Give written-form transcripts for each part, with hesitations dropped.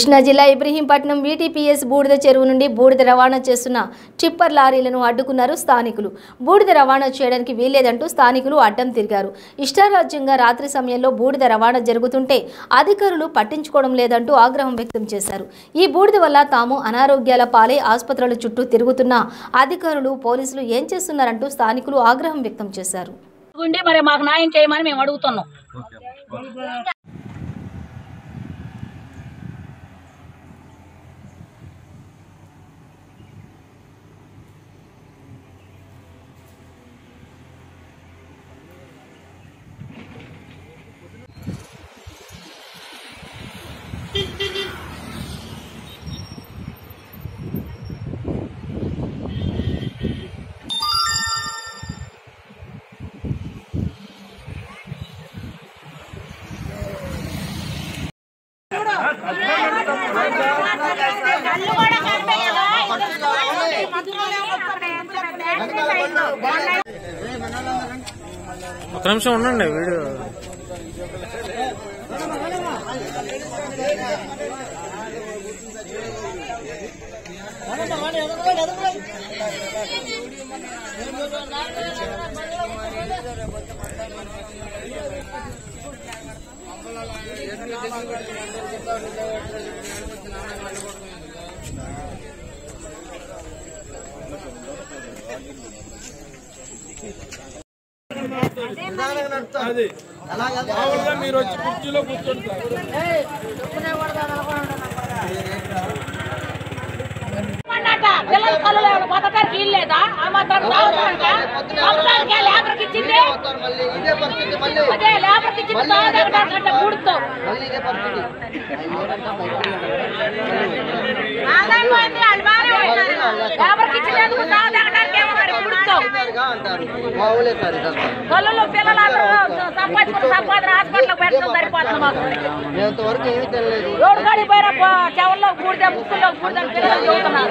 కృష్ణా జిల్లా ఇబ్రహీంపట్నం వీటీపీఎస్ బూడిద చెరువు నుండి బూడిద రవాణా చేస్తున్న టిప్పర్ లారీలను అడ్డుకున్నారు స్థానికులు. బూడిద రవాణా చేయడానికి వీల్లేదంటూ స్థానికులు అడ్డం తిరిగారు. ఇష్టారాజ్యంగా రాత్రి సమయంలో బూడిద రవాణా జరుగుతుంటే అధికారులు పట్టించుకోవడం లేదంటూ ఆగ్రహం వ్యక్తం చేశారు. ఈ బూడిద వల్ల తాము అనారోగ్యాల పాలై ఆసుపత్రుల చుట్టూ తిరుగుతున్న అధికారులు, పోలీసులు ఏం చేస్తున్నారంటూ స్థానికులు ఆగ్రహం వ్యక్తం చేశారు. మరి మాకు న్యాయం చేయమని మేము అడుగుతున్నాం. ఒక నిమిషం ఉండండి వీడియో. మీరు వచ్చి కుర్చీలో కూర్చుంటారు. పిల్లల కళ్ళు బతకడానికి ఇల్లేదా? ఆ మాత్రం లేబర్కి ఇచ్చింది, అదే లేబర్కి ఇచ్చింది తాగడానికి పూడుతో లేబర్కి ఇచ్చినందుకు తాగడానికి ఏమో మరి పూడుతో కళ్ళు పిల్లలందరూ సంపాదన హాస్పిటల్ పెట్టడం సరిపోతుంది. మాకు రోడ్డు కాడికి పోయిన చెవుల్లో కూడితే ముక్కుల్లో కూడితే పిల్లలు చదువుతున్నారు.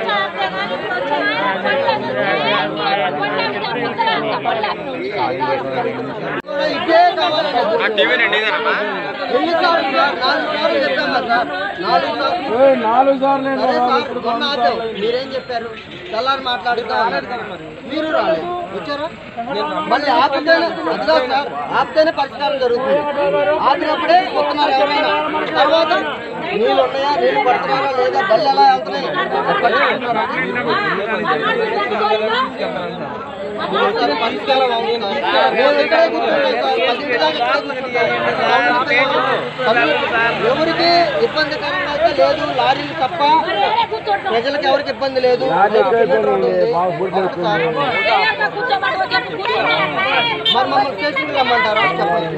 మీరేం చెప్పారు? తెల్లారి మాట్లాడుతా మీరు రాలేదు, వచ్చారా? మళ్ళీ ఆపితేనే పరిష్కారం జరుగుతుంది. ఆపినప్పుడే వస్తున్నారు ఎవరైనా. తర్వాత నీళ్ళు ఉన్నాయా, నీళ్ళు పడుతున్నారా లేదా, బళ్ళు ఎలా వెళ్తున్నాయి పరిష్కారం ఎవరికి ఇబ్బందికరంగా అయితే లేదు. లారీలు తప్ప ప్రజలకు ఎవరికి ఇబ్బంది లేదు. మరి మమ్మల్ని స్టేషన్కి రమ్మంటారా? చెప్పండి.